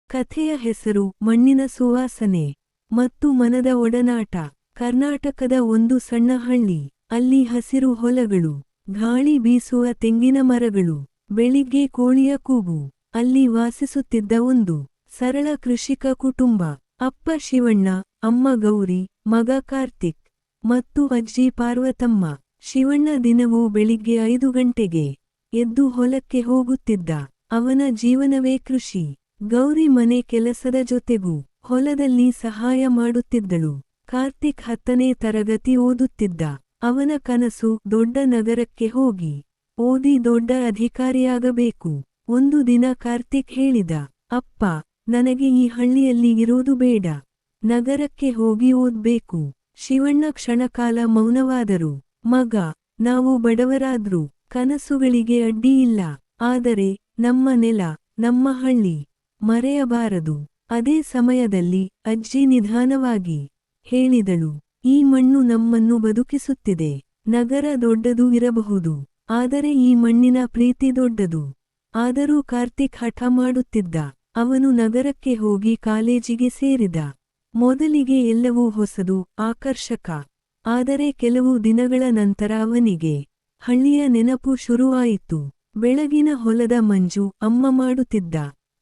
ಕಥೆಯ ಹೆಸರು ಮಣ್ಣಿನ ಸುವಾಸನೆ ಮತ್ತು ಮನದ ಒಡನಾಟ. ಕರ್ನಾಟಕದ ಒಂದು ಸಣ್ಣ ಹಳ್ಳಿ. ಅಲ್ಲಿ ಹಸಿರು ಹೊಲಗಳು, ಗಾಳಿ ಬೀಸುವ ತೆಂಗಿನ ಮರಗಳು, ಬೆಳಿಗ್ಗೆ ಕೋಳಿಯ ಕೂಗು. ಅಲ್ಲಿ ವಾಸಿಸುತ್ತಿದ್ದ ಒಂದು ಸರಳ ಕೃಷಿಕ ಕುಟುಂಬ. ಅಪ್ಪ ಶಿವಣ್ಣ, ಅಮ್ಮ ಗೌರಿ, ಮಗ ಕಾರ್ತಿಕ್ ಮತ್ತು ಅಜ್ಜಿ ಪಾರ್ವತಮ್ಮ. ಶಿವಣ್ಣ ದಿನವೂ ಬೆಳಿಗ್ಗೆ 5 ಗಂಟೆಗೆ ಎದ್ದು ಹೊಲಕ್ಕೆ ಹೋಗುತ್ತಿದ್ದ. ಅವನ ಜೀವನವೇ ಕೃಷಿ. ಗೌರಿ ಮನೆ ಕೆಲಸದ ಜೊತೆಗೂ ಹೊಲದಲ್ಲಿ ಸಹಾಯ ಮಾಡುತ್ತಿದ್ದಳು. ಕಾರ್ತಿಕ್ 10ನೇ ತರಗತಿ ಓದುತ್ತಿದ್ದ. ಅವನ ಕನಸು ದೊಡ್ಡ ನಗರಕ್ಕೆ ಹೋಗಿ ಓದಿ ದೊಡ್ಡ ಅಧಿಕಾರಿಯಾಗಬೇಕು. ಒಂದು ದಿನ ಕಾರ್ತಿಕ್ ಹೇಳಿದ, ಅಪ್ಪ, ನನಗೆ ಈ ಹಳ್ಳಿಯಲ್ಲಿ ಇರೋದು ಬೇಡ. ನಗರಕ್ಕೆ ಹೋಗಿ ಓದ್ಬೇಕು. ಶಿವಣ್ಣ ಕ್ಷಣಕಾಲ ಮೌನವಾದರು. ಮಗ, ನಾವು ಬಡವರಾದ್ರೂ ಕನಸುಗಳಿಗೆ ಅಡ್ಡಿ ಇಲ್ಲ. ಆದರೆ ನಮ್ಮ ನೆಲ, ನಮ್ಮ ಹಳ್ಳಿ ಮರೆಯಬಾರದು. ಅದೇ ಸಮಯದಲ್ಲಿ ಅಜ್ಜಿ ನಿಧಾನವಾಗಿ ಹೇಳಿದಳು, ಈ ಮಣ್ಣು ನಮ್ಮನ್ನು ಬದುಕಿಸುತ್ತಿದೆ. ನಗರ ದೊಡ್ಡದು ಇರಬಹುದು, ಆದರೆ ಈ ಮಣ್ಣಿನ ಪ್ರೀತಿ ದೊಡ್ಡದು. ಆದರೂ ಕಾರ್ತಿಕ್ ಹಠ ಮಾಡುತ್ತಿದ್ದ. ಅವನು ನಗರಕ್ಕೆ ಹೋಗಿ ಕಾಲೇಜಿಗೆ ಸೇರಿದ. ಮೊದಲಿಗೆ ಎಲ್ಲವೂ ಹೊಸದು, ಆಕರ್ಷಕ. ಆದರೆ ಕೆಲವು ದಿನಗಳ ನಂತರ ಅವನಿಗೆ ಹಳ್ಳಿಯ ನೆನಪು ಶುರುವಾಯಿತು. ಬೆಳಗಿನ ಹೊಲದ ಮಂಜು, ಅಮ್ಮ ಮಾಡುತ್ತಿದ್ದ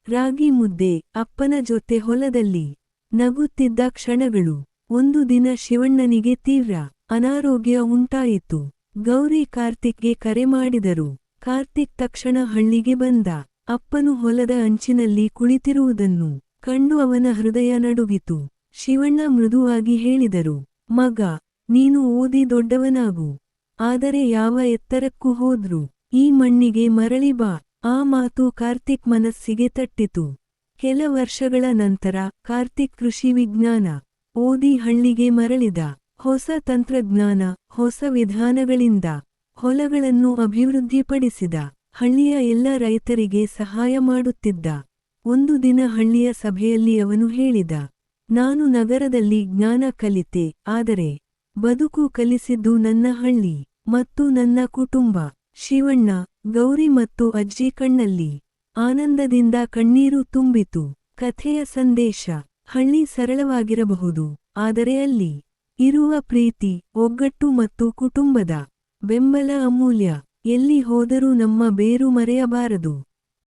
ರಾಗಿ ಮುದ್ದೆ, ಅಪ್ಪನ ಜೊತೆ ಹೊಲದಲ್ಲಿ ನಗುತ್ತಿದ್ದ ಕ್ಷಣಗಳು. ಒಂದು ದಿನ ಶಿವಣ್ಣನಿಗೆ ತೀವ್ರ ಅನಾರೋಗ್ಯ ಉಂಟಾಯಿತು. ಗೌರಿ ಕಾರ್ತಿಕ್ಗೆ ಕರೆ ಮಾಡಿದರು. ಕಾರ್ತಿಕ್ ತಕ್ಷಣ ಹಳ್ಳಿಗೆ ಬಂದ. ಅಪ್ಪನು ಹೊಲದ ಅಂಚಿನಲ್ಲಿ ಕುಳಿತಿರುವುದನ್ನು ಕಂಡು ಅವನ ಹೃದಯ ನಡುಗಿತು. ಶಿವಣ್ಣ ಮೃದುವಾಗಿ ಹೇಳಿದರು, ಮಗ, ನೀನು ಓದಿ ದೊಡ್ಡವನಾಗು. ಆದರೆ ಯಾವ ಎತ್ತರಕ್ಕೂ ಹೋದ್ರೂ ಈ ಮಣ್ಣಿಗೆ ಮರಳಿ ಬಾ. ಆ ಮಾತು ಕಾರ್ತಿಕ್ ಮನಸ್ಸಿಗೆ ತಟ್ಟಿತು. ಕೆಲ ವರ್ಷಗಳ ನಂತರ ಕಾರ್ತಿಕ್ ಕೃಷಿ ವಿಜ್ಞಾನ ಓದಿ ಹಳ್ಳಿಗೆ ಮರಳಿದ. ಹೊಸ ತಂತ್ರಜ್ಞಾನ, ಹೊಸ ವಿಧಾನಗಳಿಂದ ಹೊಲಗಳನ್ನು ಅಭಿವೃದ್ಧಿಪಡಿಸಿದ. ಹಳ್ಳಿಯ ಎಲ್ಲ ರೈತರಿಗೆ ಸಹಾಯ ಮಾಡುತ್ತಿದ್ದ. ಒಂದು ದಿನ ಹಳ್ಳಿಯ ಸಭೆಯಲ್ಲಿ ಅವನು ಹೇಳಿದ, ನಾನು ನಗರದಲ್ಲಿ ಜ್ಞಾನ ಕಲಿತೆ, ಆದರೆ ಬದುಕು ಕಲಿಸಿದ್ದು ನನ್ನ ಹಳ್ಳಿ ಮತ್ತು ನನ್ನ ಕುಟುಂಬ. ಶಿವಣ್ಣ, ಗೌರಿ ಮತ್ತು ಅಜ್ಜಿ ಕಣ್ಣಲ್ಲಿ ಆನಂದದಿಂದ ಕಣ್ಣೀರು ತುಂಬಿತು. ಕಥೆಯ ಸಂದೇಶ, ಹಳ್ಳಿ ಸರಳವಾಗಿರಬಹುದು, ಆದರೆ ಅಲ್ಲಿ ಇರುವ ಪ್ರೀತಿ, ಒಗ್ಗಟ್ಟು ಮತ್ತು ಕುಟುಂಬದ ಬೆಂಬಲ ಅಮೂಲ್ಯ. ಎಲ್ಲಿ ಹೋದರೂ ನಮ್ಮ ಬೇರು ಮರೆಯಬಾರದು.